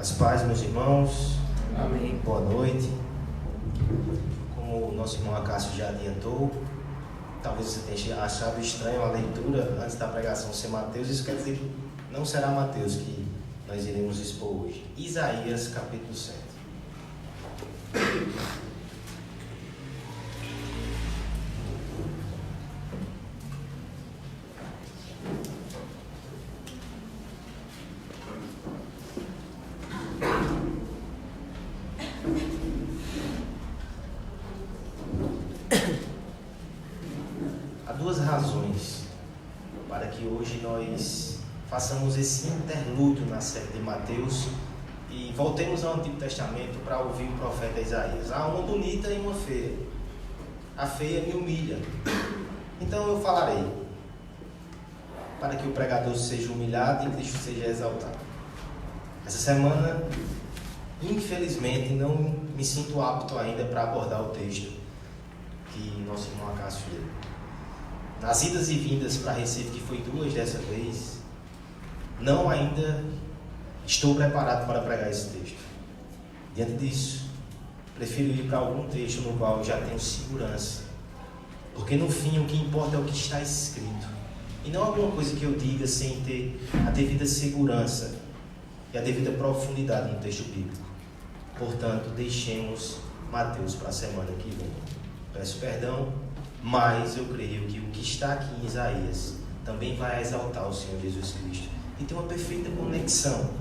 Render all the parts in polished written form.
As paz, meus irmãos. Amém. Boa noite. Como o nosso irmão Acácio já adiantou, talvez você tenha achado estranho a leitura antes da pregação ser Mateus. Isso quer dizer que não será Mateus que nós iremos expor hoje. Isaías capítulo 7. Há duas razões para que hoje nós façamos esse interlúdio na série de Mateus e voltemos ao Antigo Testamento para ouvir o profeta Isaías. Há uma bonita e uma feia. A feia me humilha. Então eu falarei para que o pregador seja humilhado e Cristo seja exaltado. Essa semana, infelizmente, não me sinto apto ainda para abordar o texto que nosso irmão Acácio leu. Nas idas e vindas para Recife, que foi duas dessa vez, não ainda estou preparado para pregar esse texto. Diante disso, prefiro ir para algum texto no qual eu já tenho segurança, porque no fim o que importa é o que está escrito, e não alguma coisa que eu diga sem ter a devida segurança e a devida profundidade no texto bíblico. Portanto, deixemos Mateus para a semana que vem. Peço perdão, mas eu creio que o que está aqui em Isaías também vai exaltar o Senhor Jesus Cristo e tem uma perfeita conexão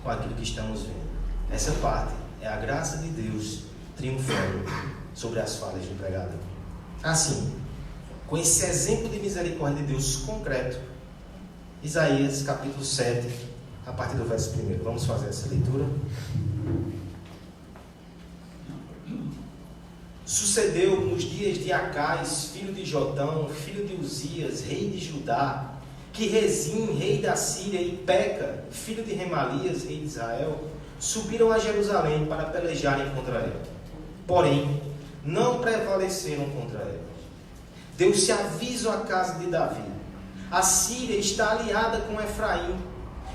com aquilo que estamos vendo. Essa parte é a graça de Deus triunfando sobre as falhas do pregador. Assim, com esse exemplo de misericórdia de Deus concreto, Isaías capítulo 7, a partir do verso 1. Vamos fazer essa leitura. Sucedeu nos dias de Acais, filho de Jotão, filho de Uzias, rei de Judá, que Rezim, rei da Síria, e Peca, filho de Remalias, rei de Israel, subiram a Jerusalém para pelejarem contra ela. Porém, não prevaleceram contra ela. Deu-se aviso à casa de Davi: a Síria está aliada com Efraim.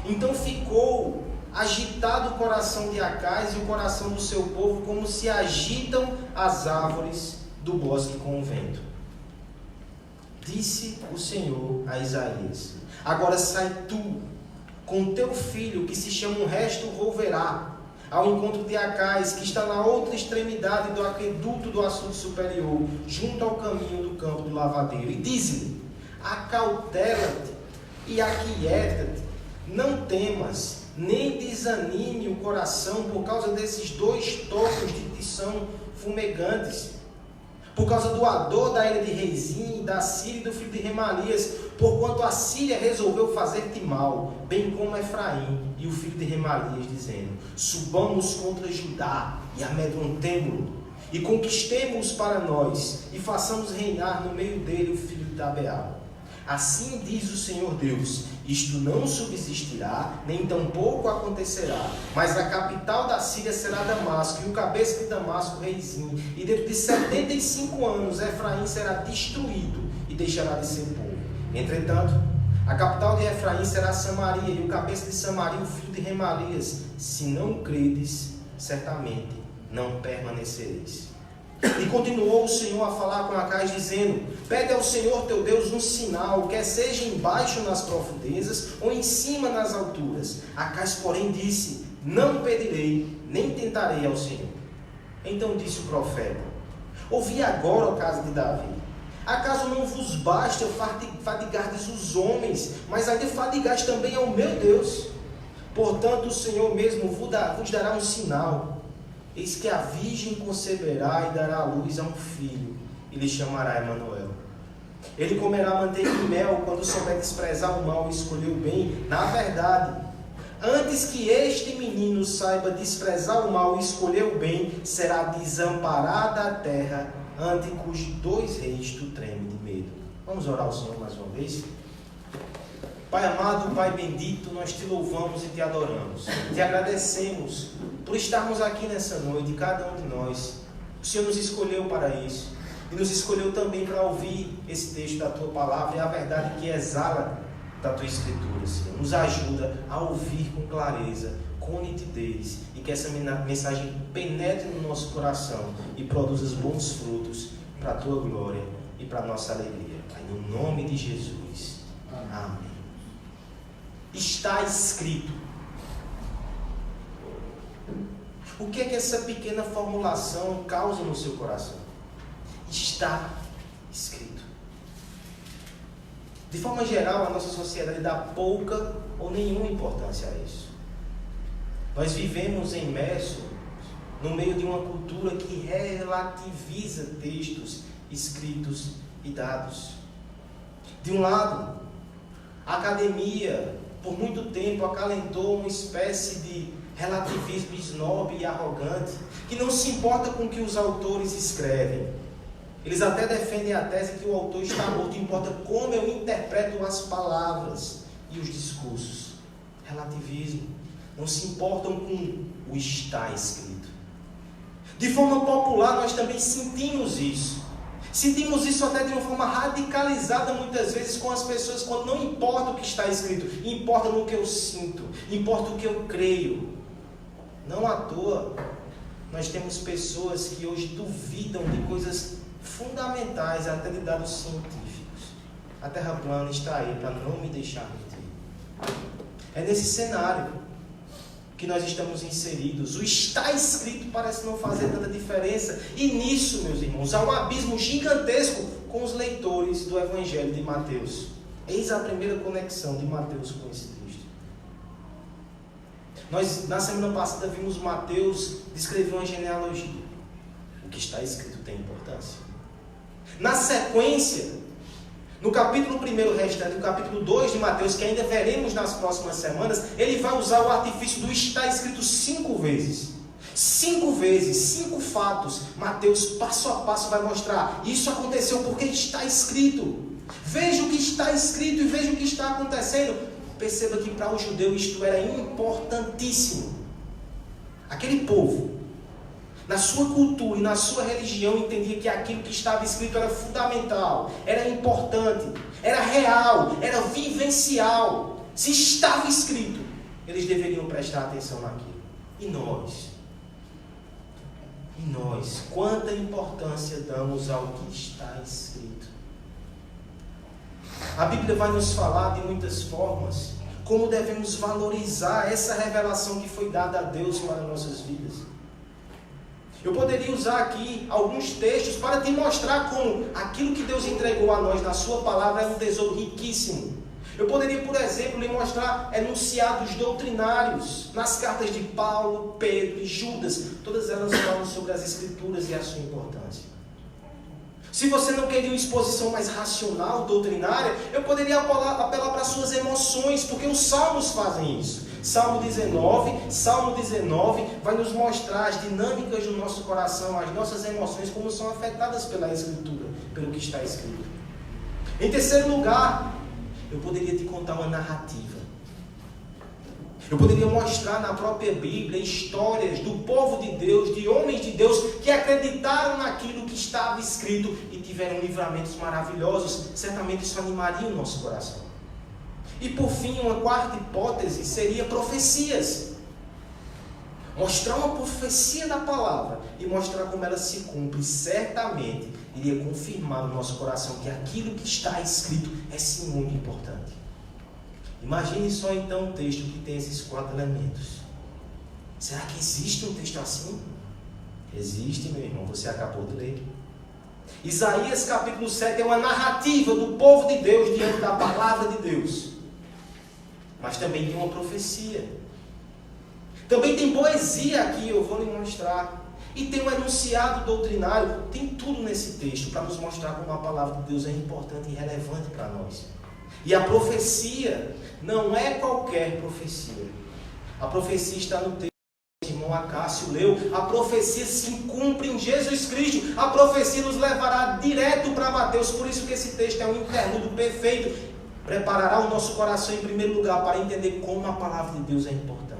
Então ficou agitado o coração de Acais e o coração do seu povo, como se agitam as árvores do bosque com o vento. Disse o Senhor a Isaías: agora sai tu, com teu filho, que se chama o resto Volverá, ao encontro de Acais, que está na outra extremidade do aqueduto do açude superior, junto ao caminho do campo do lavadeiro, e diz-lhe: acautela-te e aquieta-te, não temas, nem desanime o coração por causa desses dois tocos de tição fumegantes, por causa do ardor da ilha de Rezim, da Síria e do filho de Remalias, porquanto a Síria resolveu fazer-te mal, bem como Efraim e o filho de Remalias, dizendo: subamos contra Judá e amedrontemo-lo, e conquistemo-os para nós, e façamos reinar no meio dele o filho de Tabeal. Assim diz o Senhor Deus: isto não subsistirá, nem tampouco acontecerá, mas a capital da Síria será Damasco, e o cabeça de Damasco Rezim, e dentro de 75 anos Efraim será destruído e deixará de ser povo. Entretanto, a capital de Efraim será Samaria, e o cabeça de Samaria o filho de Remalias. Se não credes, certamente não permanecereis. E continuou o Senhor a falar com Acais, dizendo: pede ao Senhor teu Deus um sinal, quer seja embaixo nas profundezas ou em cima nas alturas. Acais, porém, disse: não pedirei, nem tentarei ao Senhor. Então disse o profeta: ouvi agora, ó casa de Davi, acaso não vos basta fadigardes os homens, mas ainda fadigais também ao meu Deus? Portanto, o Senhor mesmo vos dará um sinal. Eis que a virgem conceberá e dará à luz a um filho, e lhe chamará Emanuel. Ele comerá manteiga e mel quando souber desprezar o mal e escolher o bem. Na verdade, antes que este menino saiba desprezar o mal e escolher o bem, será desamparada a terra, ante cujos dois reis tu treme de medo. Vamos orar ao Senhor mais uma vez? Pai amado, Pai bendito, nós te louvamos e te adoramos. Te agradecemos por estarmos aqui nessa noite, cada um de nós. O Senhor nos escolheu para isso. E nos escolheu também para ouvir esse texto da Tua Palavra e a verdade que exala da Tua Escritura, Senhor. Nos ajuda a ouvir com clareza, com nitidez e que essa mensagem penetre no nosso coração e produza os bons frutos para a tua glória e para a nossa alegria. Pai, no nome de Jesus. Amém. Está escrito. O que é que essa pequena formulação causa no seu coração? Está escrito. De forma geral, a nossa sociedade dá pouca ou nenhuma importância a isso. Nós vivemos imersos no meio de uma cultura que relativiza textos escritos e dados. De um lado, a academia, por muito tempo, acalentou uma espécie de relativismo snob e arrogante, que não se importa com o que os autores escrevem. Eles até defendem a tese que o autor está morto, importa como eu interpreto as palavras e os discursos. Relativismo. Não se importam com o está escrito. De forma popular, nós também sentimos isso. Sentimos isso até de uma forma radicalizada, muitas vezes, com as pessoas, quando não importa o que está escrito, importa no que eu sinto, importa o que eu creio. Não à toa, nós temos pessoas que hoje duvidam de coisas fundamentais, até de dados científicos. A Terra plana está aí para não me deixar mentir. É nesse cenário que nós estamos inseridos. O está escrito parece não fazer tanta diferença. E nisso, meus irmãos, há um abismo gigantesco com os leitores do Evangelho de Mateus. Eis a primeira conexão de Mateus com esse texto. Nós, na semana passada, vimos Mateus descrever uma genealogia. O que está escrito tem importância. Na sequência, no capítulo 1 restante, no capítulo 2 de Mateus, que ainda veremos nas próximas semanas, ele vai usar o artifício do está escrito 5 vezes. 5 vezes, 5 fatos. Mateus, passo a passo, vai mostrar. Isso aconteceu porque está escrito. Veja o que está escrito e veja o que está acontecendo. Perceba que para o judeu isto era importantíssimo. Aquele povo, na sua cultura e na sua religião, entendia que aquilo que estava escrito era fundamental, era importante, era real, era vivencial. Se estava escrito, eles deveriam prestar atenção naquilo. E nós, quanta importância damos ao que está escrito? A Bíblia vai nos falar de muitas formas como devemos valorizar essa revelação que foi dada a Deus para nossas vidas. Eu poderia usar aqui alguns textos para te mostrar como aquilo que Deus entregou a nós na sua palavra é um tesouro riquíssimo. Eu poderia, por exemplo, lhe mostrar enunciados doutrinários nas cartas de Paulo, Pedro e Judas. Todas elas falam sobre as Escrituras e a sua importância. Se você não queria uma exposição mais racional, doutrinária, eu poderia apelar para as suas emoções, porque os salmos fazem isso. Salmo 19 vai nos mostrar as dinâmicas do nosso coração, as nossas emoções, como são afetadas pela Escritura, pelo que está escrito. Em terceiro lugar, eu poderia te contar uma narrativa. Eu poderia mostrar na própria Bíblia histórias do povo de Deus, de homens de Deus, que acreditaram naquilo que estava escrito e tiveram livramentos maravilhosos. Certamente isso animaria o nosso coração. E por fim, uma quarta hipótese seria profecias. Mostrar uma profecia da palavra e mostrar como ela se cumpre, certamente iria confirmar no nosso coração que aquilo que está escrito é sim muito importante. Imagine só então um texto que tem esses 4 elementos. Será que existe um texto assim? Existe, meu irmão, você acabou de ler. Isaías capítulo 7 é uma narrativa do povo de Deus diante da palavra de Deus. Mas também tem uma profecia. Também tem poesia aqui, eu vou lhe mostrar. E tem um enunciado doutrinário. Tem tudo nesse texto para nos mostrar como a palavra de Deus é importante e relevante para nós. E a profecia não é qualquer profecia. A profecia está no texto que o irmão Acácio leu. A profecia se cumpre em Jesus Cristo. A profecia nos levará direto para Mateus. Por isso que esse texto é um interlúdio perfeito. Preparará o nosso coração em primeiro lugar para entender como a palavra de Deus é importante.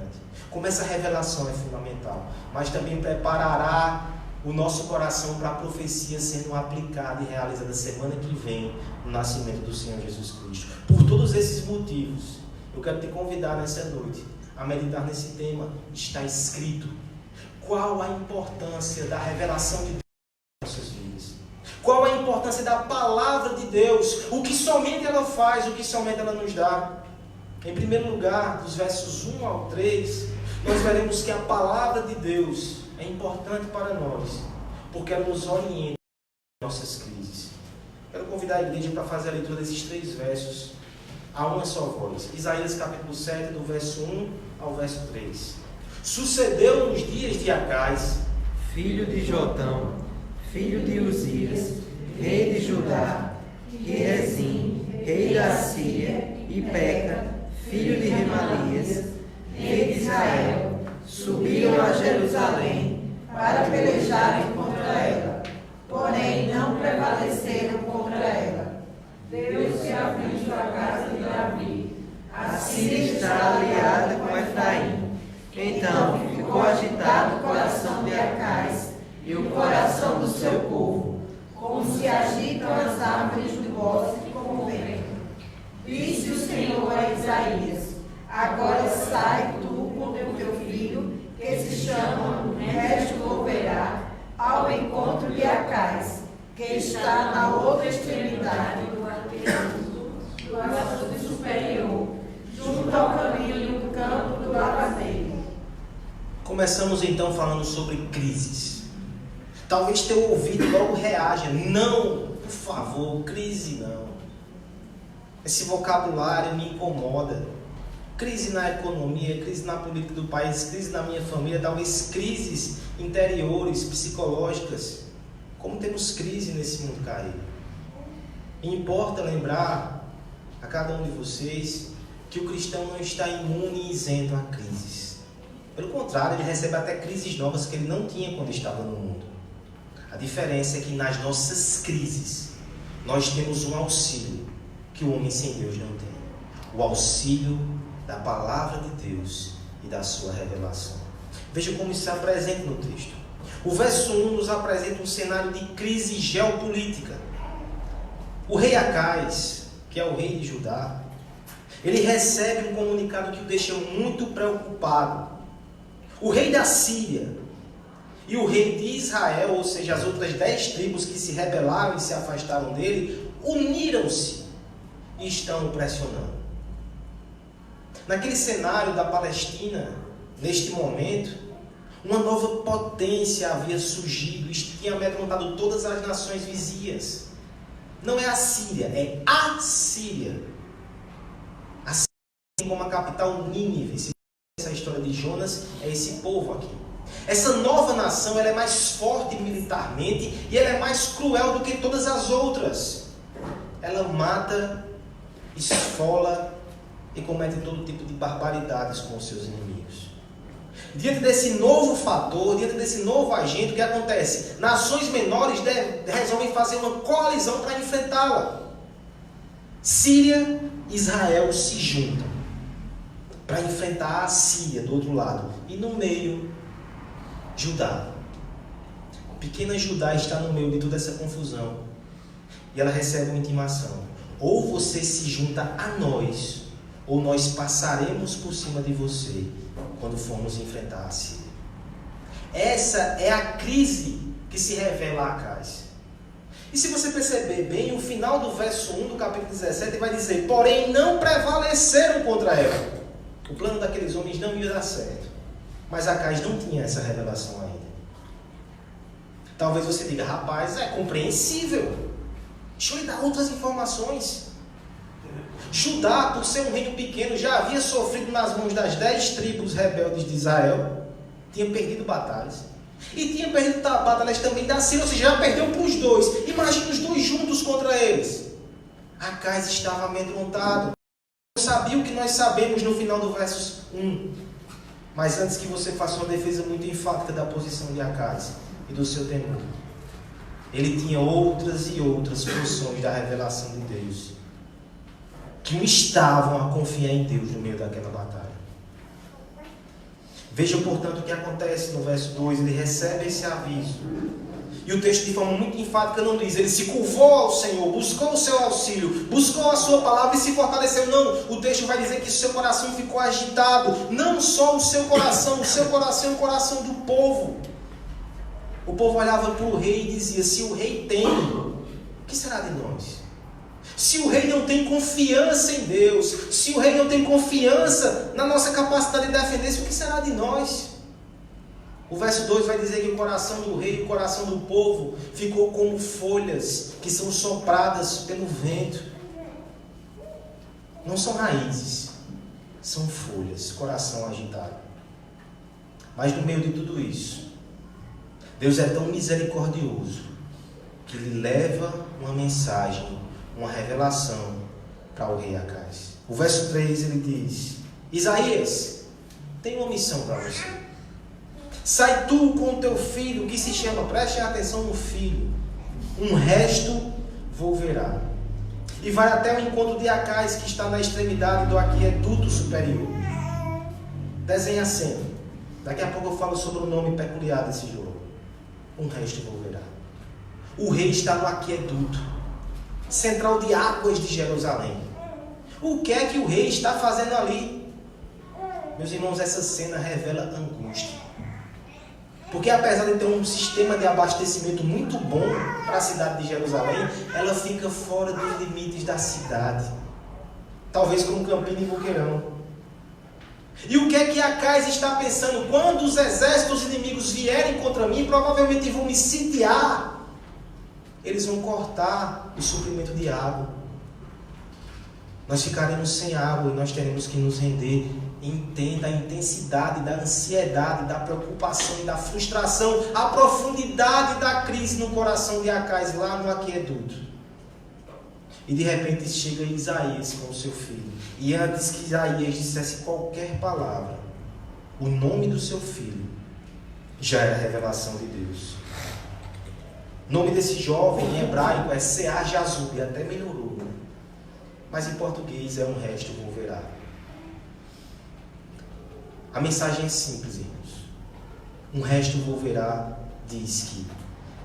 Como essa revelação é fundamental. Mas também preparará o nosso coração para a profecia sendo aplicada e realizada semana que vem, no nascimento do Senhor Jesus Cristo. Por todos esses motivos, eu quero te convidar nessa noite a meditar nesse tema. Está escrito. Qual a importância da revelação de Deus em nossas vidas? Qual a importância da palavra de Deus? O que somente ela faz, o que somente ela nos dá? Em primeiro lugar, dos versos 1 ao 3, nós veremos que a palavra de Deus é importante para nós, porque ela nos orienta em nossas crises. Quero convidar a igreja para fazer a leitura desses 3 versos a uma só voz. Isaías capítulo 7, do verso 1 ao verso 3. Sucedeu nos dias de Acais, filho de Jotão, filho de Uzias, rei de Judá, e Rezim, rei da Síria, e Peca, filho de Remalias, rei de Israel, subiram a Jerusalém para pelejarem contra ela, porém não prevaleceram contra ela. Deus se afligiu a casa de Davi, a Síria está aliada com Efraim. Então ficou agitado o coração de Acais e o coração do seu povo, como se agitam as árvores do bosque com o vento. Disse o Senhor a Isaías: agora sai tu com teu filho, que se chama Resto Volverá, ao encontro de Acais, que está na outra extremidade do açude superior, junto ao caminho do campo do lavadeiro. Começamos então falando sobre crises. Talvez teu ouvido logo reaja: não, por favor, crise não. Esse vocabulário me incomoda. Crise na economia, crise na política do país, crise na minha família, talvez crises interiores, psicológicas. Como temos crise nesse mundo caído. E importa lembrar a cada um de vocês que o cristão não está imune e isento a crises. Pelo contrário, ele recebe até crises novas que ele não tinha quando estava no mundo. A diferença é que nas nossas crises nós temos um auxílio que o homem sem Deus não tem. O auxílio da palavra de Deus e da sua revelação. Veja como isso se apresenta no texto. O verso 1 nos apresenta um cenário de crise geopolítica. O rei Acais, que é o rei de Judá, ele recebe um comunicado que o deixa muito preocupado. O rei da Síria e o rei de Israel, ou seja, as outras 10 tribos que se rebelaram e se afastaram dele, uniram-se e estão o pressionando. Naquele cenário da Palestina, neste momento, uma nova potência havia surgido e tinha amedrontado todas as nações vizinhas. Não é a Síria, é a Síria. A Síria tem como a capital Nínive. Essa história de Jonas é esse povo aqui. Essa nova nação, ela é mais forte militarmente e ela é mais cruel do que todas as outras. Ela mata, esfola e comete todo tipo de barbaridades com os seus inimigos. Diante desse novo fator, diante desse novo agente, o que acontece? Nações menores resolvem fazer uma coalizão para enfrentá-la. Síria e Israel se juntam para enfrentar a Síria do outro lado. E no meio, Judá. A pequena Judá está no meio de toda essa confusão. E ela recebe uma intimação: ou você se junta a nós, ou nós passaremos por cima de você quando formos enfrentar a Síria. Essa é a crise que se revela a Acais. E se você perceber bem, o final do verso 1 do capítulo 17 vai dizer: porém não prevaleceram contra ela. O plano daqueles homens não ia dar certo. Mas Acais não tinha essa revelação ainda. Talvez você diga: rapaz, é compreensível. Deixa eu lhe dar outras informações. Judá, por ser um reino pequeno, já havia sofrido nas mãos das 10 tribos rebeldes de Israel. Tinha perdido batalhas. E tinha perdido batalhas também da Síria, ou seja, já perdeu para os dois. Imagina os dois juntos contra eles. Acais estava amedrontado. Não sabia o que nós sabemos no final do verso 1. Mas antes que você faça uma defesa muito enfática da posição de Acais e do seu temor, ele tinha outras e outras porções da revelação de Deus que o estavam a confiar em Deus no meio daquela batalha. Veja, portanto, o que acontece no verso 2. Ele recebe esse aviso E o texto de forma muito enfática não diz, ele se curvou ao Senhor, buscou o seu auxílio, buscou a sua palavra e se fortaleceu. Não, o texto vai dizer que o seu coração ficou agitado. Não só o seu coração é o coração do povo. O povo olhava para o rei e dizia, se o rei tem, o que será de nós? Se o rei não tem confiança em Deus, se o rei não tem confiança na nossa capacidade de defender-se, o que será de nós? O verso 2 vai dizer que o coração do rei, o coração do povo, ficou como folhas que são sopradas pelo vento. Não são raízes, são folhas, coração agitado. Mas no meio de tudo isso, Deus é tão misericordioso que Ele leva uma mensagem, uma revelação para o rei Acais. O verso 3 ele diz, Isaías, tem uma missão para você. Sai tu com o teu filho, que se chama, prestem atenção no filho, um resto volverá. E vai até o encontro de Acais, que está na extremidade do aqueduto superior. Desenha a cena. Daqui a pouco eu falo sobre o nome peculiar desse jogo. Um resto volverá. O rei está no aqueduto, central de águas de Jerusalém. O que é que o rei está fazendo ali? Meus irmãos, essa cena revela angústia. Porque apesar de ter um sistema de abastecimento muito bom para a cidade de Jerusalém, ela fica fora dos limites da cidade. Talvez como Campina e Boqueirão. E o que é que Acais está pensando? Quando os exércitos inimigos vierem contra mim, provavelmente vão me sitiar. Eles vão cortar o suprimento de água. Nós ficaremos sem água e nós teremos que nos render. Entenda a intensidade da ansiedade, da preocupação e da frustração, a profundidade da crise no coração de Acais, lá no aqueduto. E de repente chega Isaías com o seu filho. E antes que Isaías dissesse qualquer palavra, o nome do seu filho já era a revelação de Deus. O nome desse jovem em hebraico é Sear-Jazub, até melhorou. Mas em português é um resto volverá. A mensagem é simples, irmãos. Um resto volverá diz que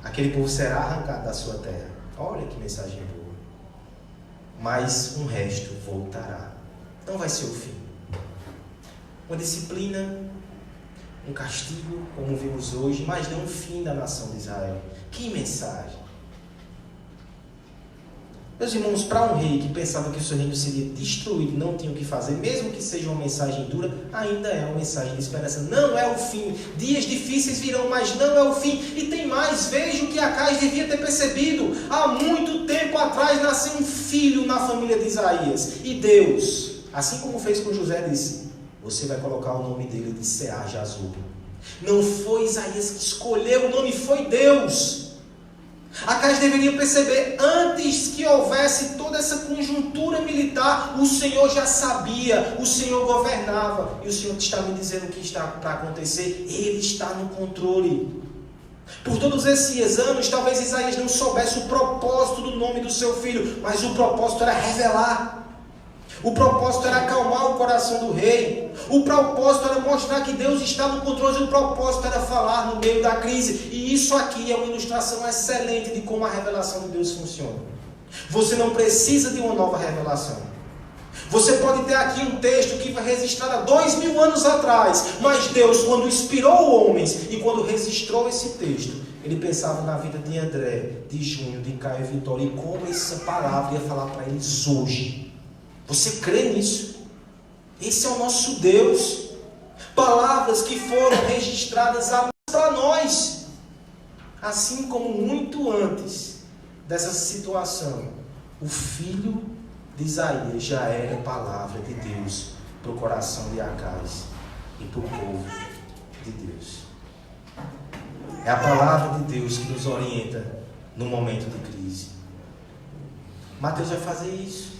aquele povo será arrancado da sua terra. Olha que mensagem boa. Mas um resto voltará. Não vai ser o fim. Uma disciplina, um castigo, como vimos hoje, mas não o fim da nação de Israel. Que mensagem! Meus irmãos, para um rei que pensava que o seu reino seria destruído, não tinha o que fazer, mesmo que seja uma mensagem dura, ainda é uma mensagem de esperança. Não é o fim. Dias difíceis virão, mas não é o fim. E tem mais, veja o que Acais devia ter percebido. Há muito tempo atrás nasceu um filho na família de Isaías. E Deus, assim como fez com José, disse, você vai colocar o nome dele de Sear-Jazub. Não foi Isaías que escolheu, o nome foi Deus. Acais deveria perceber, antes que houvesse toda essa conjuntura militar, o Senhor já sabia, o Senhor governava. E o Senhor está me dizendo o que está para acontecer. Ele está no controle. Por todos esses anos, talvez Isaías não soubesse o propósito do nome do seu filho, mas o propósito era revelar. O propósito era acalmar o coração do rei. O propósito era mostrar que Deus está no controle. O propósito era falar no meio da crise. E isso aqui é uma ilustração excelente de como a revelação de Deus funciona. Você não precisa de uma nova revelação. Você pode ter aqui um texto que foi registrado há 2000 anos atrás. Mas Deus, quando inspirou homens e quando registrou esse texto, Ele pensava na vida de André, de Júnior, de Caio e Vitória, e como essa palavra ia falar para eles hoje. Você crê nisso? Esse é o nosso Deus. Palavras que foram registradas para nós. Assim como muito antes dessa situação, o filho de Isaías já era palavra de Deus para o coração de Acais e para o povo de Deus. É a palavra de Deus que nos orienta no momento de crise. Mateus vai fazer isso.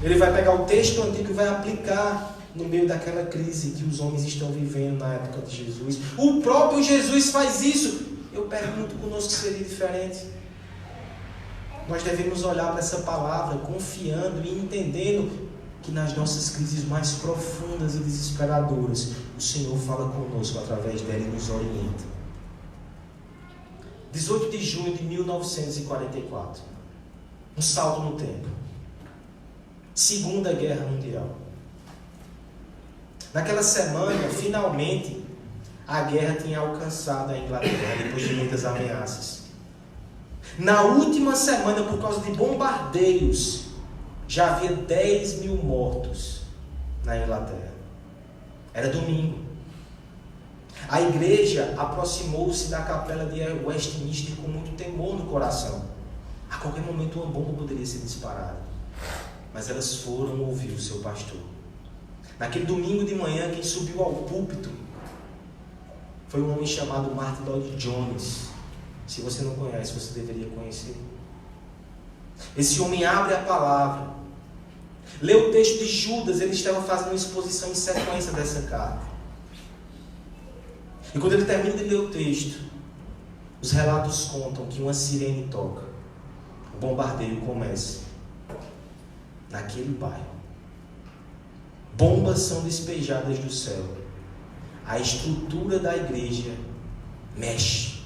Ele vai pegar o texto antigo e vai aplicar no meio daquela crise que os homens estão vivendo na época de Jesus. O próprio Jesus faz isso. Eu pergunto, conosco seria diferente? Nós devemos olhar para essa palavra confiando e entendendo que nas nossas crises mais profundas e desesperadoras, o Senhor fala conosco através dela e nos orienta. 18 de junho de 1944. Um salto no tempo. Segunda Guerra Mundial. Naquela semana, finalmente, a guerra tinha alcançado a Inglaterra, depois de muitas ameaças. Na última semana, por causa de bombardeios, já havia 10 mil mortos na Inglaterra. Era domingo. A igreja aproximou-se da capela de Westminster com muito temor no coração. A qualquer momento uma bomba poderia ser disparada. Mas elas foram ouvir o seu pastor. Naquele domingo de manhã, quem subiu ao púlpito foi um homem chamado Martin Lloyd Jones. Se você não conhece, você deveria conhecer. Esse homem abre a palavra. Lê o texto de Judas, ele estava fazendo uma exposição em sequência dessa carta. E quando ele termina de ler o texto, os relatos contam que uma sirene toca. O bombardeio começa naquele bairro. Bombas são despejadas do céu. A estrutura da igreja mexe.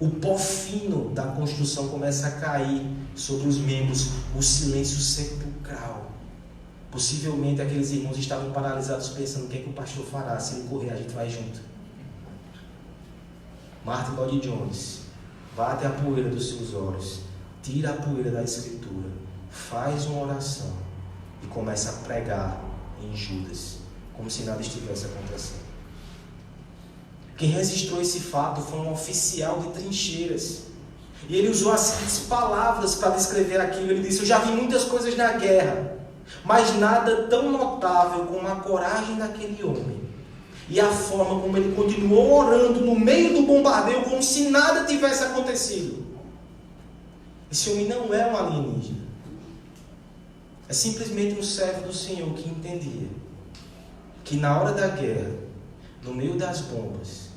O pó fino da construção começa a cair sobre os membros. O silêncio sepulcral. Possivelmente aqueles irmãos estavam paralisados pensando: o que é que o pastor fará? Se ele correr, a gente vai junto. Martin Lloyd Jones bate a poeira dos seus olhos, tira a poeira da escritura, faz uma oração e começa a pregar em Judas, como se nada estivesse acontecendo. Quem registrou esse fato foi um oficial de trincheiras. E ele usou as seguintes palavras para descrever aquilo. Ele disse: eu já vi muitas coisas na guerra, mas nada tão notável como a coragem daquele homem e a forma como ele continuou orando no meio do bombardeio, como se nada tivesse acontecido. Esse homem não é um alienígena. É simplesmente um servo do Senhor que entendia que na hora da guerra, no meio das bombas,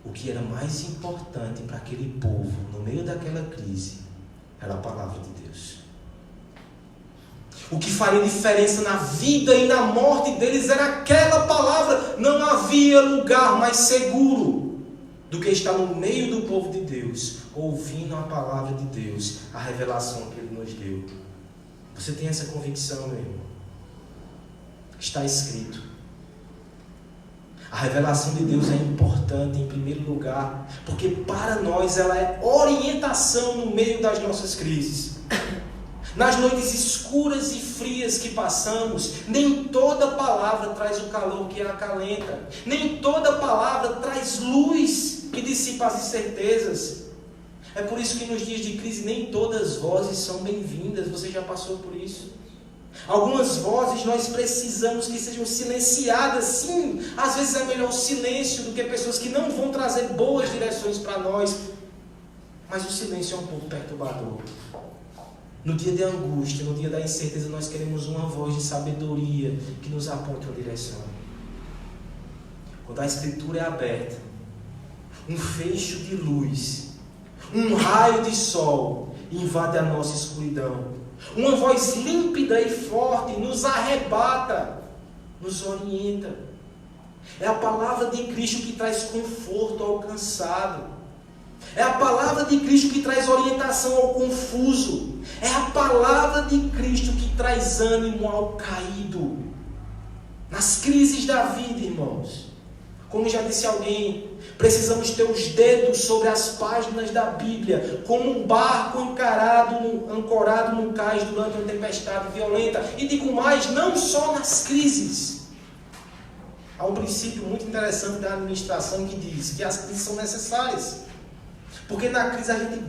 o que era mais importante para aquele povo, no meio daquela crise, era a palavra de Deus. O que faria diferença na vida e na morte deles era aquela palavra. Não havia lugar mais seguro do que estar no meio do povo de Deus, ouvindo a palavra de Deus, a revelação que Ele nos deu. Você tem essa convicção, meu irmão? Está escrito. A revelação de Deus é importante em primeiro lugar, porque para nós ela é orientação no meio das nossas crises. Nas noites escuras e frias que passamos, nem toda palavra traz o calor que a acalenta. Nem toda palavra traz luz que dissipa as incertezas. É por isso que nos dias de crise nem todas as vozes são bem-vindas. Você já passou por isso? Algumas vozes nós precisamos que sejam silenciadas. Sim, às vezes é melhor o silêncio do que pessoas que não vão trazer boas direções para nós. Mas o silêncio é um pouco perturbador. No dia de angústia, no dia da incerteza, nós queremos uma voz de sabedoria que nos aponte uma direção. Quando a Escritura é aberta, um feixe de luz, um raio de sol invade a nossa escuridão. Uma voz límpida e forte nos arrebata, nos orienta. É a palavra de Cristo que traz conforto ao cansado. É a palavra de Cristo que traz orientação ao confuso. É a palavra de Cristo que traz ânimo ao caído. Nas crises da vida, irmãos. Como já disse alguém, precisamos ter os dedos sobre as páginas da Bíblia, como um barco ancorado num cais durante uma tempestade violenta. E digo mais, não só nas crises. Há um princípio muito interessante da administração que diz que as crises são necessárias. Porque na crise a gente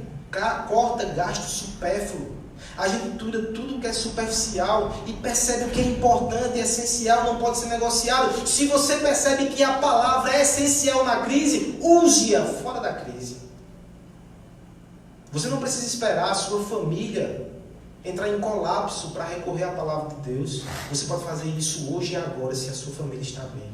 corta gasto supérfluo. A gente tira tudo que é superficial e percebe o que é importante, essencial, não pode ser negociado. Se você percebe que a palavra é essencial na crise, use-a fora da crise. Você não precisa esperar a sua família entrar em colapso para recorrer à palavra de Deus. Você pode fazer isso hoje e agora, se a sua família está bem.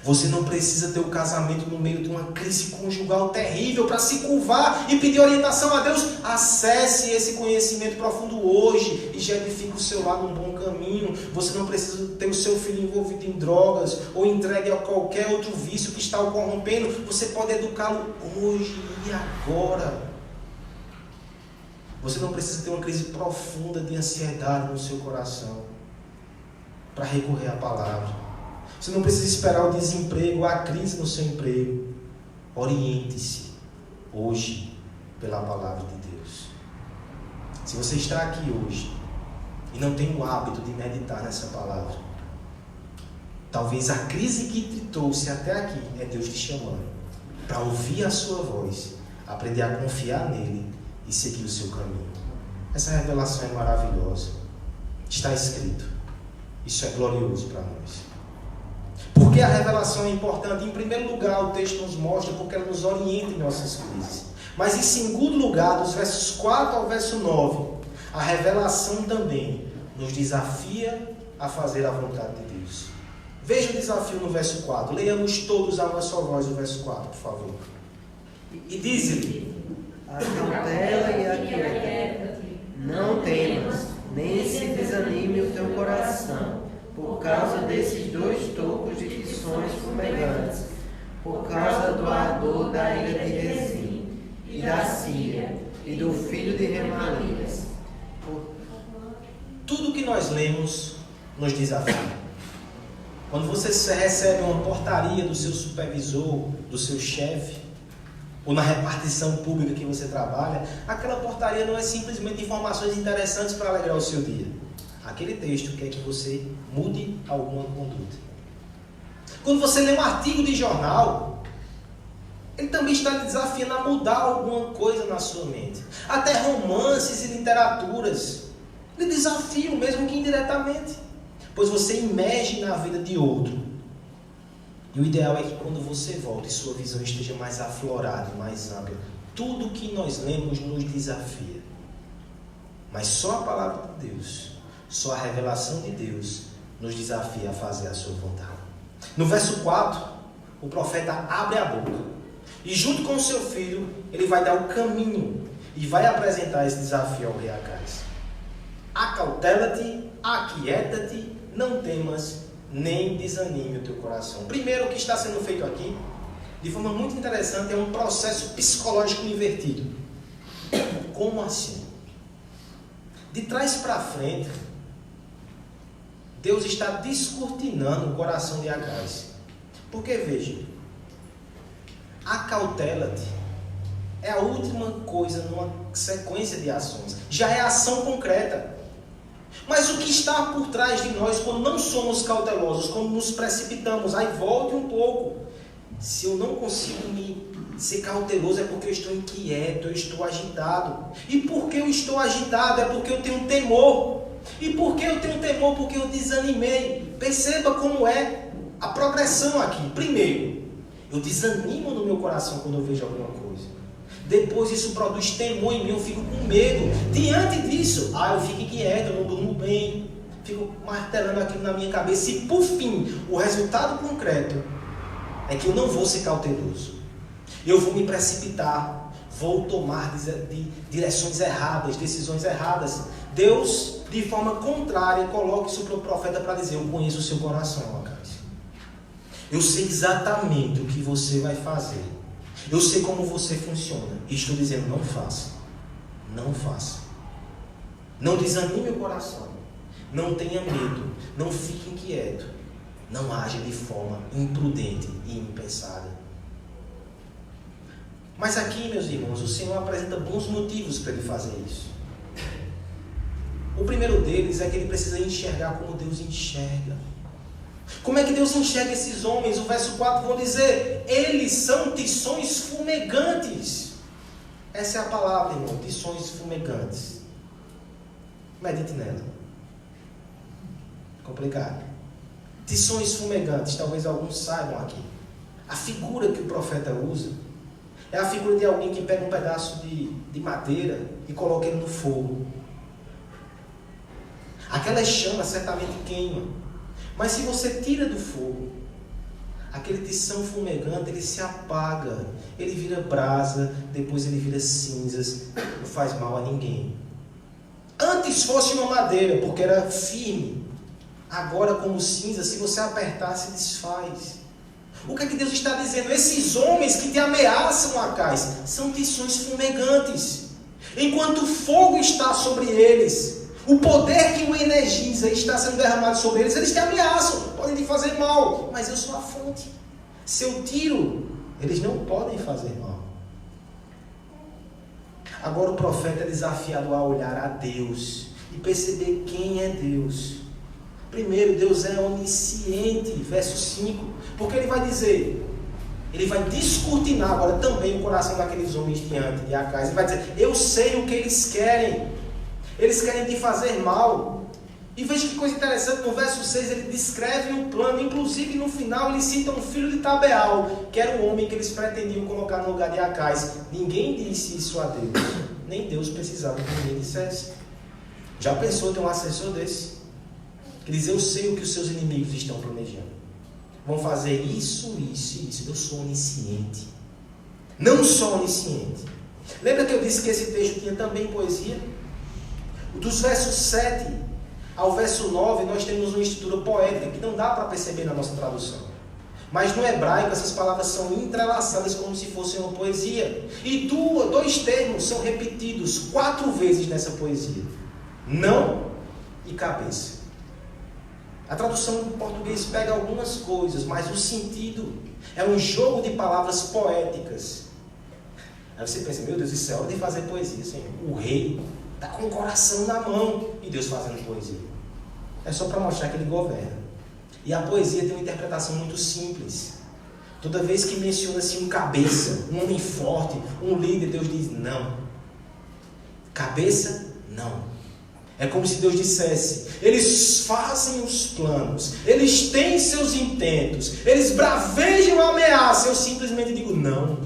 Você não precisa ter o casamento no meio de uma crise conjugal terrível para se curvar e pedir orientação a Deus. Acesse esse conhecimento profundo hoje e já edifica o seu lar num bom caminho. Você não precisa ter o seu filho envolvido em drogas ou entregue a qualquer outro vício que está o corrompendo. Você pode educá-lo hoje e agora. Você não precisa ter uma crise profunda de ansiedade no seu coração para recorrer à palavra. Você não precisa esperar o desemprego, a crise no seu emprego. Oriente-se hoje pela palavra de Deus. Se você está aqui hoje e não tem o hábito de meditar nessa palavra, talvez a crise que te trouxe até aqui é Deus te chamando para ouvir a sua voz, aprender a confiar nele e seguir o seu caminho. Essa revelação é maravilhosa. Está escrito. Isso é glorioso para nós. Por que a revelação é importante? Em primeiro lugar, o texto nos mostra porque ela nos orienta em nossas crises. Mas em segundo lugar, dos versos 4 ao verso 9, a revelação também nos desafia a fazer a vontade de Deus. Veja o desafio no verso 4. Leiamos todos a uma só voz o verso 4, por favor. E diz-lhe: Acautela e aquieta-te, não temas, nem se desanime o teu coração, por causa desses dois tocos de tições fumegantes, por causa do ardor da ira de Rezim, e da Síria, e do filho de Remalias. Tudo que nós lemos nos desafia. Quando você recebe uma portaria do seu supervisor, do seu chefe, ou na repartição pública que você trabalha, aquela portaria não é simplesmente informações interessantes para alegrar o seu dia. Aquele texto quer que você mude alguma conduta. Quando você lê um artigo de jornal, ele também está lhe desafiando a mudar alguma coisa na sua mente. Até romances e literaturas lhe desafiam, mesmo que indiretamente, pois você imerge na vida de outro. E o ideal é que quando você volta e sua visão esteja mais aflorada, mais ampla, tudo que nós lemos nos desafia. Mas só a palavra de Deus, só a revelação de Deus nos desafia a fazer a sua vontade. No verso 4, o profeta abre a boca e junto com o seu filho, ele vai dar o caminho e vai apresentar esse desafio ao rei Acais. Acautela-te, aquieta-te, não temas, nem desanime o teu coração. Primeiro, o que está sendo feito aqui, de forma muito interessante, é um processo psicológico invertido. Como assim? De trás para frente, Deus está descortinando o coração de Acais. Porque, veja, acautela-te é a última coisa numa sequência de ações. Já é ação concreta. Mas o que está por trás de nós quando não somos cautelosos, quando nos precipitamos? Aí volte um pouco. Se eu não consigo ser cauteloso é porque eu estou inquieto, eu estou agitado. E por que eu estou agitado? É porque eu tenho temor. E por que eu tenho temor? Porque eu desanimei. Perceba como é a progressão aqui. Primeiro, eu desanimo no meu coração quando eu vejo alguma coisa. Depois isso produz temor em mim, eu fico com medo. Diante disso, eu fico inquieto, eu não durmo bem, fico martelando aquilo na minha cabeça. E por fim, o resultado concreto é que eu não vou ser cauteloso. Eu vou me precipitar, vou tomar direções erradas, decisões erradas. Deus, de forma contrária, coloca isso para o profeta para dizer: eu conheço o seu coração, Acais. Eu sei exatamente o que você vai fazer. Eu sei como você funciona. E estou dizendo: não faça. Não faça. Não desanime o coração. Não tenha medo. Não fique inquieto. Não haja de forma imprudente e impensada. Mas aqui, meus irmãos, o Senhor apresenta bons motivos para ele fazer isso. O primeiro deles é que ele precisa enxergar como Deus enxerga. Como é que Deus enxerga esses homens? O verso 4 vão dizer: eles são tições fumegantes. Essa é a palavra, irmão, tições fumegantes. Medite nela. Complicado. Tições fumegantes, talvez alguns saibam aqui. A figura que o profeta usa é a figura de alguém que pega um pedaço de madeira e coloca ele no fogo. Aquela chama certamente queima. Mas se você tira do fogo, aquele tição fumegante, ele se apaga, ele vira brasa, depois ele vira cinzas, não faz mal a ninguém. Antes fosse uma madeira, porque era firme. Agora, como cinza, se você apertar, se desfaz. O que é que Deus está dizendo? Esses homens que te ameaçam, Acais, são tições fumegantes. Enquanto o fogo está sobre eles, o poder que o energiza está sendo derramado sobre eles, eles te ameaçam, podem te fazer mal, mas eu sou a fonte. Se eu tiro, eles não podem fazer mal. Agora o profeta é desafiado a olhar a Deus e perceber quem é Deus. Primeiro, Deus é onisciente, verso 5, porque ele vai dizer, ele vai descortinar agora também o coração daqueles homens diante de Acais. Ele vai dizer, eu sei o que eles querem te fazer mal. E veja que coisa interessante, no verso 6 ele descreve o plano, inclusive no final ele cita um filho de Tabeal, que era o homem que eles pretendiam colocar no lugar de Acais. Ninguém disse isso a Deus, nem Deus precisava que ninguém dissesse. Já pensou ter um assessor desse? Que diz, eu sei o que os seus inimigos estão planejando. Vão fazer isso, isso e isso. Eu sou onisciente. Não sou onisciente. Lembra que eu disse que esse texto tinha também poesia? Dos versos 7 ao verso 9, nós temos uma estrutura poética que não dá para perceber na nossa tradução. Mas no hebraico, essas palavras são entrelaçadas como se fossem uma poesia. E dois termos são repetidos 4 vezes nessa poesia. Não e cabeça. A tradução do português pega algumas coisas, mas o sentido é um jogo de palavras poéticas. Aí você pensa, meu Deus, isso é hora de fazer poesia, Senhor. O rei está com o coração na mão e Deus fazendo poesia. É só para mostrar que ele governa. E a poesia tem uma interpretação muito simples. Toda vez que menciona-se um cabeça, um homem forte, um líder, Deus diz não. Cabeça, não. É como se Deus dissesse, eles fazem os planos, eles têm seus intentos, eles bravejam a ameaça, eu simplesmente digo não.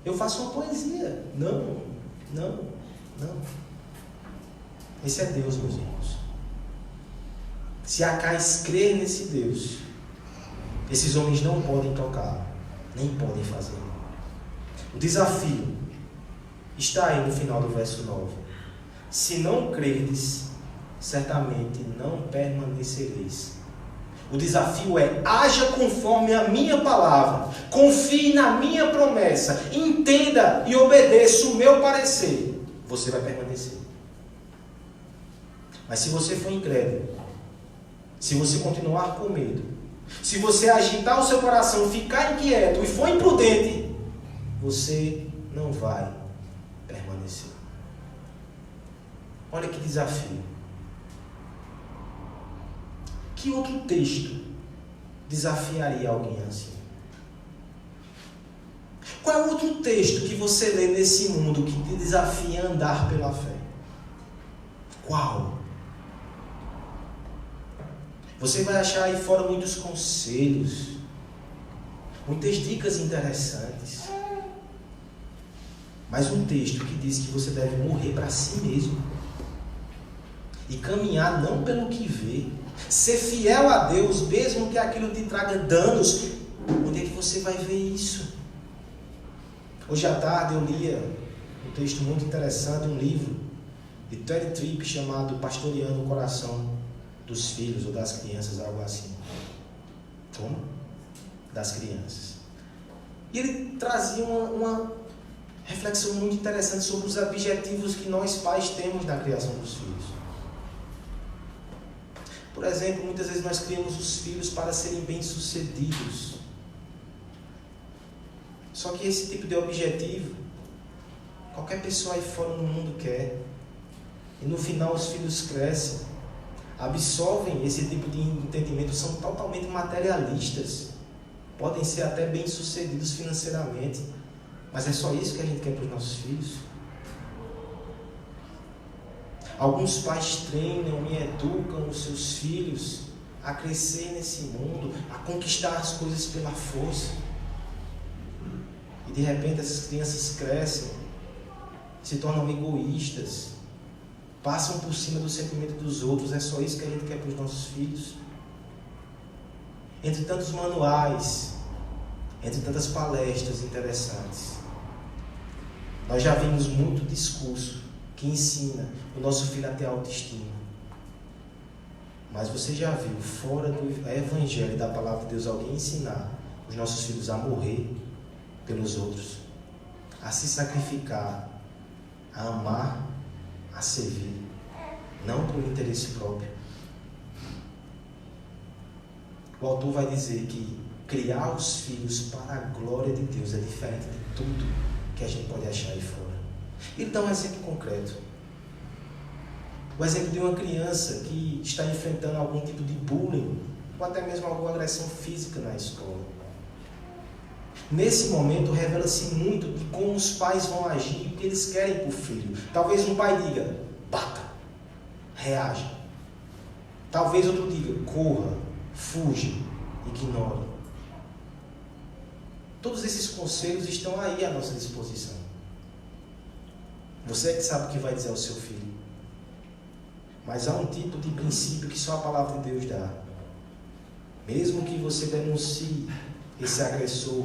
Eu faço uma poesia. Não, não, não. Esse é Deus, meus irmãos. Se Acais crer nesse Deus, esses homens não podem tocar, nem podem fazer mal. O desafio está aí no final do verso 9. Se não credes, certamente não permanecereis. O desafio é, haja conforme a minha palavra, confie na minha promessa, entenda e obedeça o meu parecer, você vai permanecer. Mas se você for incrédulo, se você continuar com medo, se você agitar o seu coração, ficar inquieto e for imprudente, você não vai permanecer. Olha que desafio. Que outro texto desafiaria alguém assim? Qual é outro texto que você lê nesse mundo que te desafia a andar pela fé? Qual? Você vai achar aí fora muitos conselhos, muitas dicas interessantes. Mas um texto que diz que você deve morrer para si mesmo e caminhar não pelo que vê, ser fiel a Deus, mesmo que aquilo te traga danos. Onde é que você vai ver isso? Hoje à tarde eu lia um texto muito interessante, um livro de Terry Tripp chamado Pastoreando o Coração dos Filhos ou das Crianças, algo assim. Como? Das crianças. E ele trazia uma reflexão muito interessante sobre os objetivos que nós pais temos na criação dos filhos. Por exemplo, muitas vezes nós criamos os filhos para serem bem-sucedidos. Só que esse tipo de objetivo, qualquer pessoa aí fora no mundo quer. E no final os filhos crescem, absorvem esse tipo de entendimento, são totalmente materialistas. Podem ser até bem-sucedidos financeiramente. Mas é só isso que a gente quer para os nossos filhos? Alguns pais treinam e educam os seus filhos a crescer nesse mundo, a conquistar as coisas pela força. E de repente essas crianças crescem, se tornam egoístas, passam por cima do sentimento dos outros. É só isso que a gente quer para os nossos filhos? Entre tantos manuais entre tantas palestras interessantes, nós já vimos muito discurso que ensina o nosso filho a ter autoestima. Mas você já viu, fora do evangelho da palavra de Deus, alguém ensinar os nossos filhos a morrer pelos outros, a se sacrificar, a amar, a servir, não por interesse próprio? O autor vai dizer que criar os filhos para a glória de Deus é diferente de tudo que a gente pode achar aí fora. Ele dá um exemplo concreto. O exemplo de uma criança que está enfrentando algum tipo de bullying, ou até mesmo alguma agressão física na escola. Nesse momento, revela-se muito de como os pais vão agir e o que eles querem para o filho. Talvez um pai diga, bata, reaja. Talvez outro diga, corra, fuja, ignore. Todos esses conselhos estão aí à nossa disposição. Você é que sabe o que vai dizer ao seu filho. Mas há um tipo de princípio que só a palavra de Deus dá. Mesmo que você denuncie esse agressor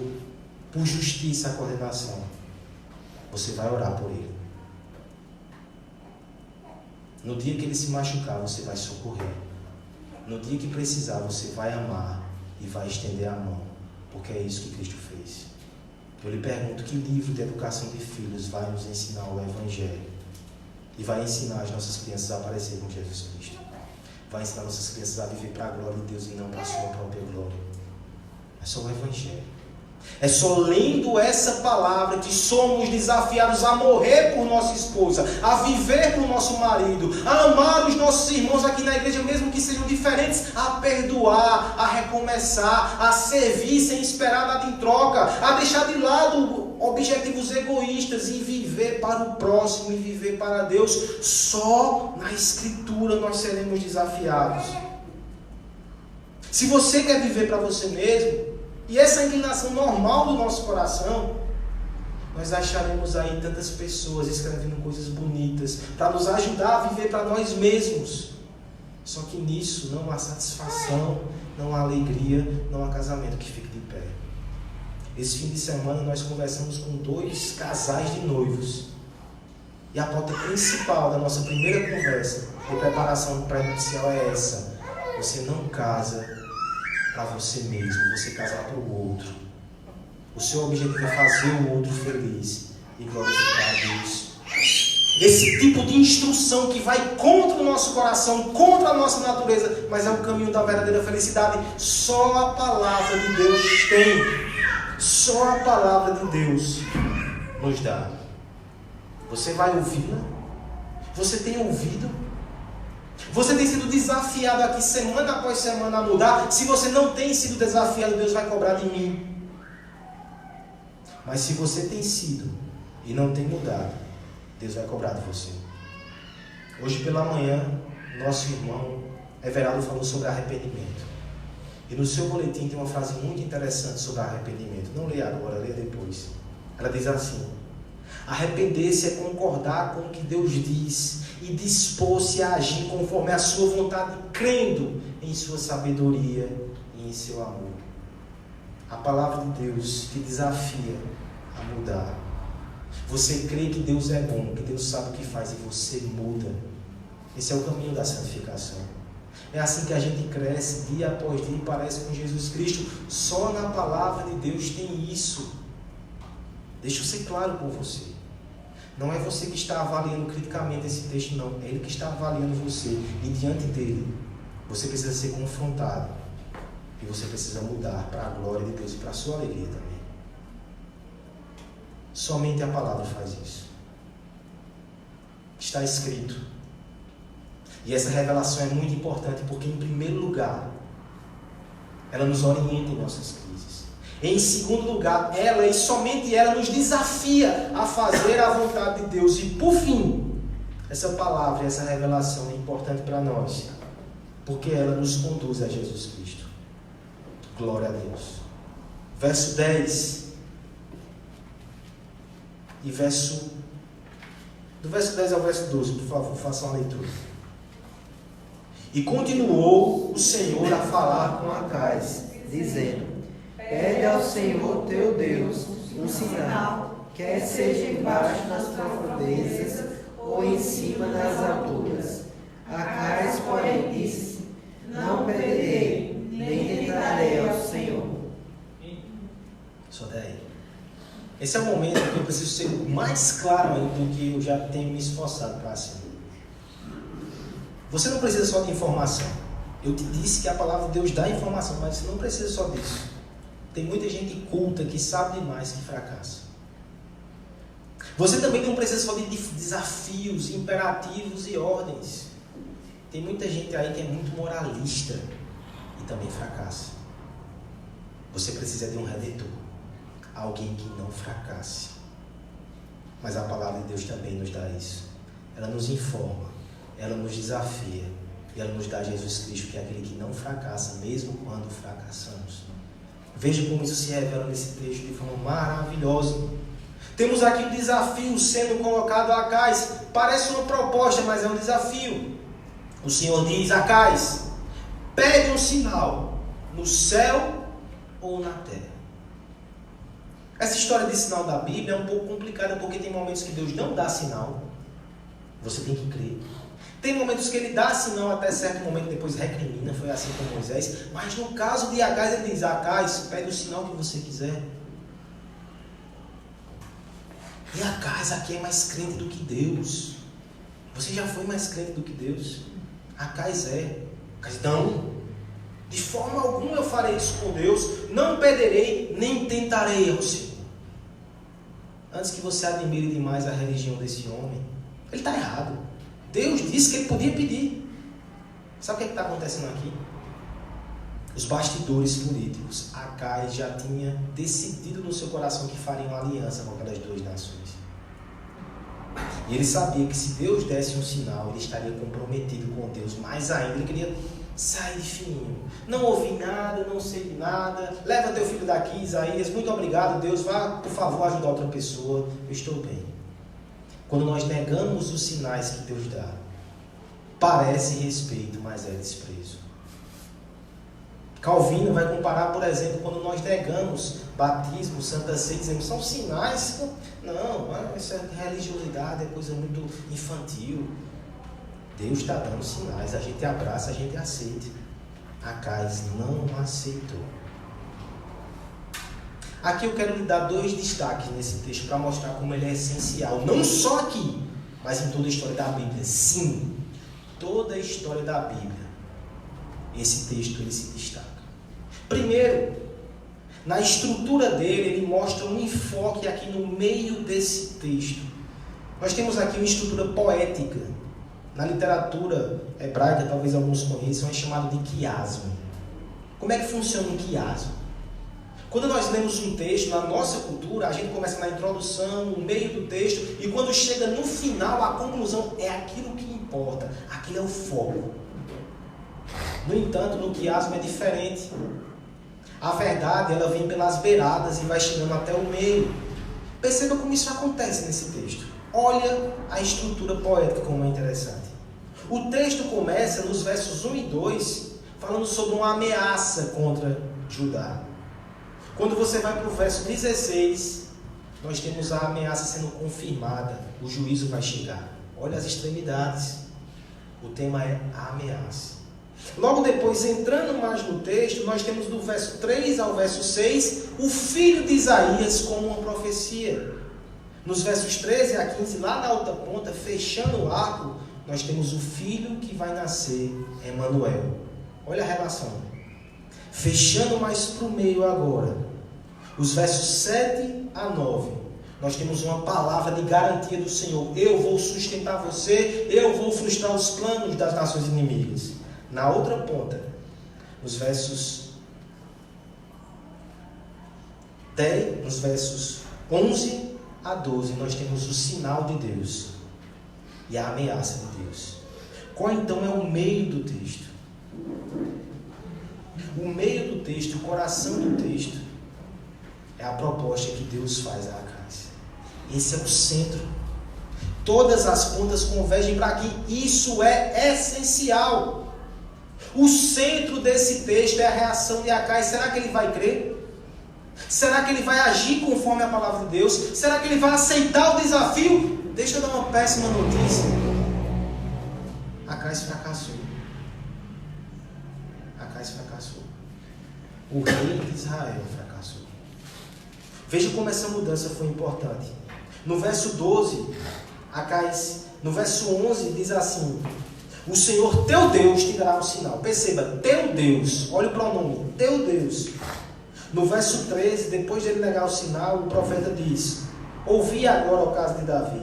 por justiça à condenação, você vai orar por ele. No dia que ele se machucar, você vai socorrer. No dia que precisar, você vai amar e vai estender a mão, porque é isso que Cristo fez. Eu lhe pergunto, que livro de educação de filhos vai nos ensinar o Evangelho? E vai ensinar as nossas crianças a aparecer com Jesus Cristo. Vai ensinar nossas crianças a viver para a glória de Deus e não para a sua própria glória. É só o Evangelho. É só lendo essa palavra que somos desafiados a morrer por nossa esposa, a viver por nosso marido, a amar os nossos irmãos aqui na igreja, mesmo que sejam diferentes, a perdoar, a recomeçar, a servir sem esperar nada em troca, a deixar de lado objetivos egoístas e viver para o próximo e viver para Deus. Só na Escritura nós seremos desafiados. Se você quer viver para você mesmo, e essa inclinação normal do nosso coração, nós acharemos aí tantas pessoas escrevendo coisas bonitas para nos ajudar a viver para nós mesmos. Só que nisso não há satisfação, não há alegria, não há casamento que fique de pé. Esse fim de semana nós conversamos com 2 casais de noivos. E a pauta principal da nossa primeira conversa de preparação pré-nupcial é essa: você não casa para você mesmo, você casar para o outro. O seu objetivo é fazer o outro feliz e glorificar a Deus. Esse tipo de instrução que vai contra o nosso coração, contra a nossa natureza, mas é o caminho da verdadeira felicidade, só a palavra de Deus tem. Só a palavra de Deus nos dá. Você vai ouvi-la? Você tem ouvido? Você tem sido desafiado aqui semana após semana a mudar? Se você não tem sido desafiado, Deus vai cobrar de mim. Mas se você tem sido e não tem mudado, Deus vai cobrar de você. Hoje pela manhã, nosso irmão Everaldo falou sobre arrependimento. E no seu boletim tem uma frase muito interessante sobre arrependimento. Não leia agora, leia depois. Ela diz assim: arrepender-se é concordar com o que Deus diz e dispor-se a agir conforme a sua vontade, crendo em sua sabedoria e em seu amor. A palavra de Deus te desafia a mudar. Você crê que Deus é bom, que Deus sabe o que faz e você muda. Esse é o caminho da santificação. É assim que a gente cresce dia após dia e parece com Jesus Cristo. Só na palavra de Deus tem isso. Deixa eu ser claro com você. Não é você que está avaliando criticamente esse texto, não. É Ele que está avaliando você. E diante dele, você precisa ser confrontado. E você precisa mudar para a glória de Deus e para a sua alegria também. Somente a palavra faz isso. Está escrito. E essa revelação é muito importante porque, em primeiro lugar, ela nos orienta em nossas crises. Em segundo lugar, ela e somente ela nos desafia a fazer a vontade de Deus. E por fim, essa palavra, essa revelação é importante para nós, porque ela nos conduz a Jesus Cristo. Glória a Deus. Verso 10 e do verso 10 ao verso 12, por favor, façam a leitura. E continuou o Senhor a falar com Acais, dizendo: Pede ao Senhor teu Deus um sinal, quer seja embaixo nas profundezas ou em cima nas alturas. Acais, porém, disse: não pedirei, nem tentarei ao Senhor. Só daí. Esse é o momento que eu preciso ser mais claro ainda do que eu já tenho me esforçado para ser. Você não precisa só de informação. Eu te disse que a palavra de Deus dá informação, mas você não precisa só disso. Tem muita gente culta que sabe demais que fracassa. Você também não precisa só de desafios, imperativos e ordens. Tem muita gente aí que é muito moralista e também fracassa. Você precisa de um redentor. Alguém que não fracasse. Mas a palavra de Deus também nos dá isso. Ela nos informa, ela nos desafia e ela nos dá Jesus Cristo, que é aquele que não fracassa, mesmo quando fracassamos. Veja como isso se revela nesse texto de forma maravilhosa. Temos aqui um desafio sendo colocado a Acais. Parece uma proposta, mas é um desafio. O Senhor diz: Acais, pede um sinal no céu ou na terra. Essa história de sinal da Bíblia é um pouco complicada, porque tem momentos que Deus não dá sinal. Você tem que crer. Tem momentos que Ele dá sinal até certo momento, depois recrimina. Foi assim com Moisés. Mas no caso de Acais, Ele diz: Acais, pede o sinal que você quiser. E Acais aqui é mais crente do que Deus. Você já foi mais crente do que Deus? Acais é. Acais não. De forma alguma eu farei isso com Deus. Não pedirei, nem tentarei ao Senhor. Antes que você admire demais a religião desse homem, ele está errado. Deus disse que ele podia pedir. Sabe o que está acontecendo aqui? Os bastidores políticos. Acais já tinha decidido no seu coração que faria uma aliança com aquelas duas nações. E ele sabia que se Deus desse um sinal, ele estaria comprometido com Deus. Mais ainda, ele queria sair de fininho. Não ouvi nada, não sei de nada. Leva teu filho daqui, Isaías. Muito obrigado, Deus. Vá, por favor, ajudar outra pessoa. Eu estou bem. Quando nós negamos os sinais que Deus dá, parece respeito, mas é desprezo. Calvino vai comparar, por exemplo, quando nós negamos batismo, Santa Ceia, dizemos são sinais. Não, isso é religiosidade, é coisa muito infantil. Deus está dando sinais, a gente abraça, a gente aceita. Acais não aceitou. Aqui eu quero lhe dar 2 destaques nesse texto para mostrar como ele é essencial. Não só aqui, mas em toda a história da Bíblia. Sim, toda a história da Bíblia. Esse texto ele se destaca. Primeiro, na estrutura dele, ele mostra um enfoque aqui no meio desse texto. Nós temos aqui uma estrutura poética. Na literatura hebraica, talvez alguns conheçam, é chamado de quiasmo. Como é que funciona um quiasmo? Quando nós lemos um texto, na nossa cultura, a gente começa na introdução, no meio do texto, e quando chega no final, a conclusão é aquilo que importa, aquilo é o foco. No entanto, no quiasmo é diferente. A verdade, ela vem pelas beiradas e vai chegando até o meio. Perceba como isso acontece nesse texto. Olha a estrutura poética como é interessante. O texto começa nos versos 1 e 2, falando sobre uma ameaça contra Judá. Quando você vai para o verso 16, nós temos a ameaça sendo confirmada. O juízo vai chegar. Olha as extremidades. O tema é a ameaça. Logo depois, entrando mais no texto, nós temos do verso 3 ao verso 6, o filho de Isaías como uma profecia. Nos versos 13 a 15, lá na outra ponta, fechando o arco, nós temos o filho que vai nascer, Emanuel. Olha a relação. Fechando mais para o meio agora, os versos 7 a 9, nós temos uma palavra de garantia do Senhor. Eu vou sustentar você, eu vou frustrar os planos das nações inimigas. Na outra ponta, nos versos 10, nos versos 11 a 12, nós temos o sinal de Deus e a ameaça de Deus. Qual então é o meio do texto? O meio do texto, o coração do texto, é a proposta que Deus faz a Acais. Esse é o centro. Todas as pontas convergem para aqui. Isso é essencial. O centro desse texto é a reação de Acais. Será que ele vai crer? Será que ele vai agir conforme a palavra de Deus? Será que ele vai aceitar o desafio? Deixa eu dar uma péssima notícia. Acais fracassou. Acais fracassou. O rei de Israel fracassou. Veja como essa mudança foi importante. No verso 12, Acais, no verso 11 diz assim: o Senhor teu Deus te dará um sinal. Perceba, teu Deus, olha o pronome, teu Deus. No verso 13, depois de ele negar o sinal, o profeta diz: ouvi agora o caso de Davi.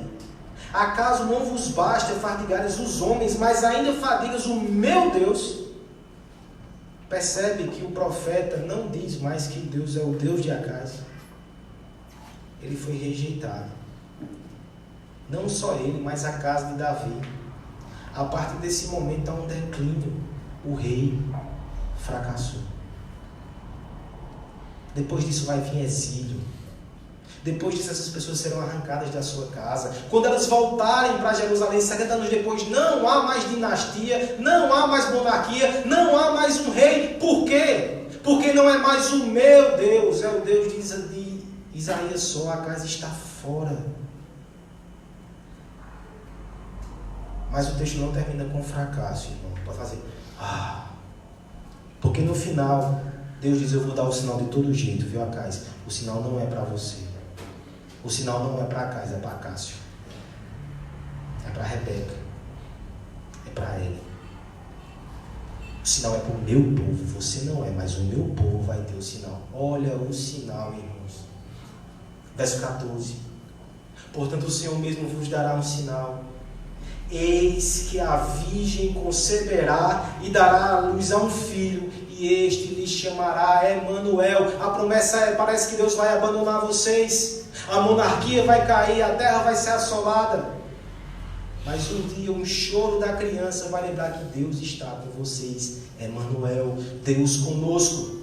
Acaso não vos basta fatigares os homens, mas ainda fadigas o meu Deus? Percebe que o profeta não diz mais que Deus é o Deus de Acais. Ele foi rejeitado. Não só ele, mas a casa de Davi. A partir desse momento há um declínio. O rei fracassou. Depois disso vai vir exílio. Depois disso essas pessoas serão arrancadas da sua casa. Quando elas voltarem para Jerusalém 70 anos depois, não há mais dinastia, não há mais monarquia, não há mais um rei. Por quê? Porque não é mais o meu Deus, é o Deus de Isaías só. A casa está fora. Mas o texto não termina com fracasso, irmão. Para fazer porque no final Deus diz: eu vou dar o sinal de todo jeito, viu, Acais? O sinal não é para você. O sinal não é para Acais, é para Cássio. É para Rebeca. É para ele. O sinal é para o meu povo. Você não é, mas o meu povo vai ter o sinal. Olha o sinal, irmãos. Verso 14. Portanto, o Senhor mesmo vos dará um sinal. Eis que a virgem conceberá e dará à luz a um filho, e este lhe chamará Emanuel. A promessa é: parece que Deus vai abandonar vocês, a monarquia vai cair, a terra vai ser assolada, mas um dia um choro da criança vai lembrar que Deus está com vocês. Emanuel, Deus conosco.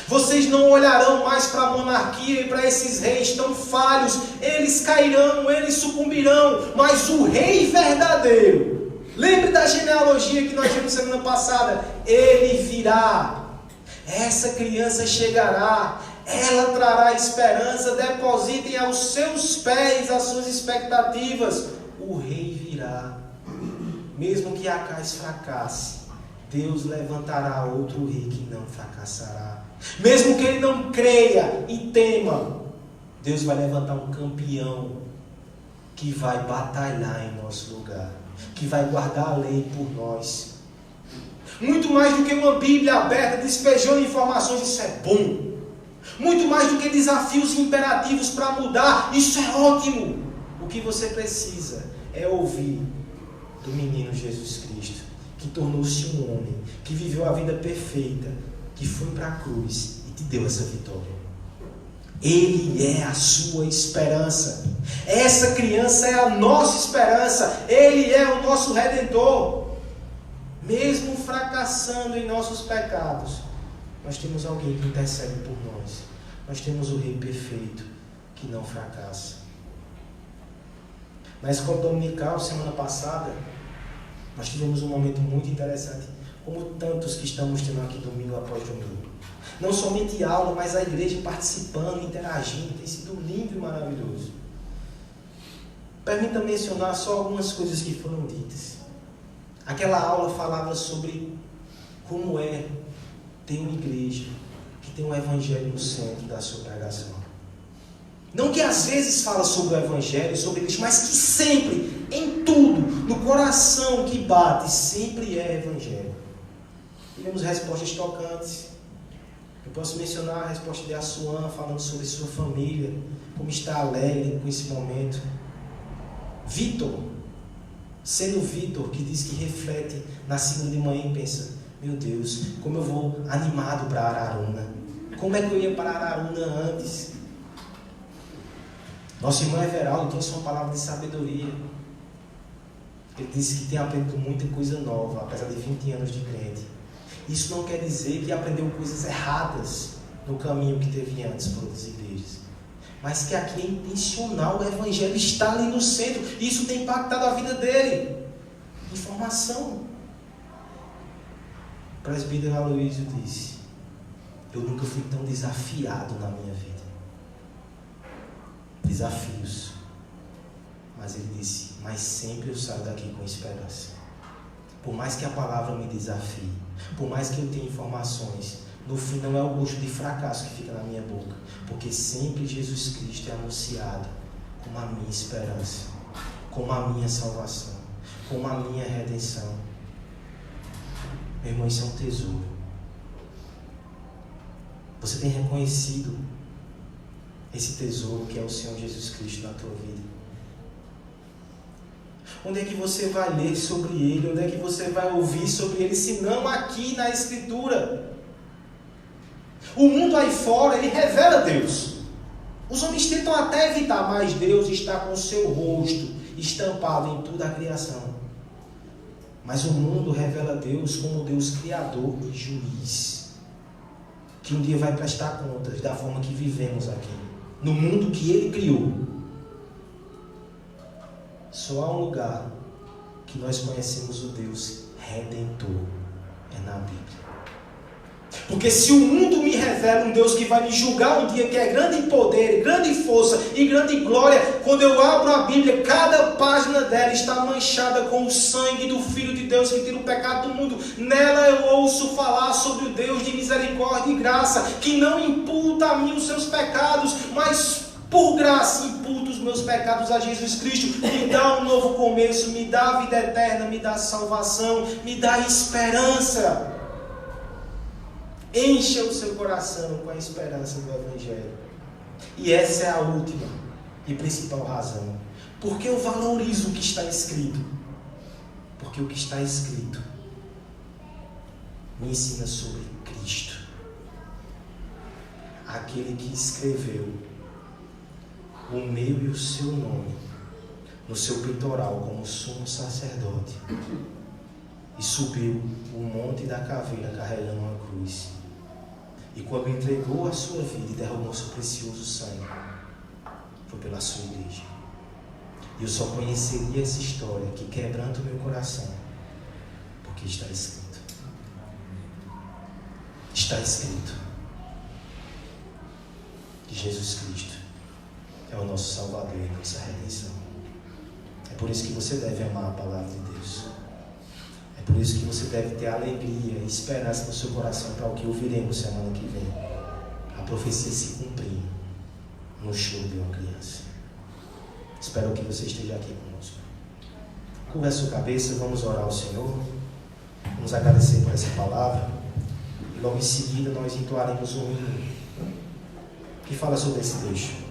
Vocês não olharão mais para a monarquia e para esses reis tão falhos. Eles cairão, eles sucumbirão. Mas o rei verdadeiro, lembre da genealogia que nós vimos semana passada, ele virá. Essa criança chegará. Ela trará esperança. Depositem aos seus pés as suas expectativas. O rei virá. Mesmo que Acais fracasse, Deus levantará outro rei que não fracassará. Mesmo que ele não creia e tema, Deus vai levantar um campeão que vai batalhar em nosso lugar, que vai guardar a lei por nós. Muito mais do que uma Bíblia aberta despejando informações, isso é bom. Muito mais do que desafios imperativos para mudar, isso é ótimo. O que você precisa é ouvir do menino Jesus Cristo, que tornou-se um homem, que viveu a vida perfeita, que foi para a cruz e te deu essa vitória. Ele é a sua esperança. Essa criança é a nossa esperança. Ele é o nosso Redentor. Mesmo fracassando em nossos pecados, nós temos alguém que intercede por nós. Nós temos o Rei perfeito que não fracassa. Na escola dominical, semana passada, nós tivemos um momento muito interessante, como tantos que estamos tendo aqui domingo após domingo. Não somente aula, mas a igreja participando, interagindo, tem sido lindo e maravilhoso. Permita mencionar só algumas coisas que foram ditas. Aquela aula falava sobre como é ter uma igreja que tem o evangelho no centro da sua pregação. Não que às vezes fala sobre o evangelho, sobre a igreja, mas que sempre, em tudo, no coração que bate, sempre é evangelho. Tivemos respostas tocantes. Eu posso mencionar a resposta de Assuan, falando sobre sua família, como está alegre com esse momento. Vitor, sendo Vitor, que diz que reflete na segunda de manhã e pensa: meu Deus, como eu vou animado para Araruna. Como é que eu ia para Araruna antes? Nosso irmão Everaldo trouxe uma palavra de sabedoria. Ele disse que tem aprendido muita coisa nova, apesar de 20 anos de crente. Isso não quer dizer que aprendeu coisas erradas no caminho que teve antes por outras igrejas. Mas que aqui é intencional, o evangelho está ali no centro. E isso tem impactado a vida dele. Informação. O presbítero Aloysio disse: Eu nunca fui tão desafiado na minha vida. Desafios. Mas ele disse, mas sempre eu saio daqui com esperança. Por mais que a palavra me desafie, por mais que eu tenha informações, no fim não é o gosto de fracasso que fica na minha boca, porque sempre Jesus Cristo é anunciado como a minha esperança, como a minha salvação, como a minha redenção. Meu irmão, isso é um tesouro. Você tem reconhecido esse tesouro que é o Senhor Jesus Cristo na tua vida? Onde é que você vai ler sobre Ele? Onde é que você vai ouvir sobre Ele? Se não aqui na Escritura. O mundo aí fora, ele revela Deus. Os homens tentam até evitar, mas Deus está com o seu rosto estampado em toda a criação. Mas o mundo revela Deus como Deus criador e juiz, que um dia vai prestar contas da forma que vivemos aqui, no mundo que Ele criou. Só há um lugar que nós conhecemos o Deus Redentor, é na Bíblia. Porque se o mundo me revela um Deus que vai me julgar um dia, que é grande em poder, grande em força e grande em glória, quando eu abro a Bíblia, cada página dela está manchada com o sangue do Filho de Deus que tira o pecado do mundo. Nela eu ouço falar sobre o Deus de misericórdia e graça, que não imputa a mim os seus pecados, mas por graça imputa os meus pecados a Jesus Cristo, me dá um novo começo, me dá vida eterna, me dá salvação, me dá esperança. Encha o seu coração com a esperança do Evangelho. E essa é a última e principal razão. Porque eu valorizo o que está escrito. Porque o que está escrito me ensina sobre Cristo. Aquele que escreveu o meu e o seu nome no seu peitoral como sumo sacerdote. E subiu o monte da caveira carregando uma cruz. E quando entregou a sua vida e derramou seu precioso sangue, foi pela sua igreja. E eu só conheceria essa história que quebranta o meu coração, porque está escrito. Está escrito que Jesus Cristo é o nosso Salvador e nossa redenção. É por isso que você deve amar a palavra de Deus. Por isso que você deve ter alegria e esperança no seu coração para o que ouviremos semana que vem. A profecia se cumprindo no choro de uma criança. Espero que você esteja aqui conosco. Curva a sua cabeça, vamos orar ao Senhor. Vamos agradecer por essa palavra. E logo em seguida nós entoaremos um hino que fala sobre esse texto.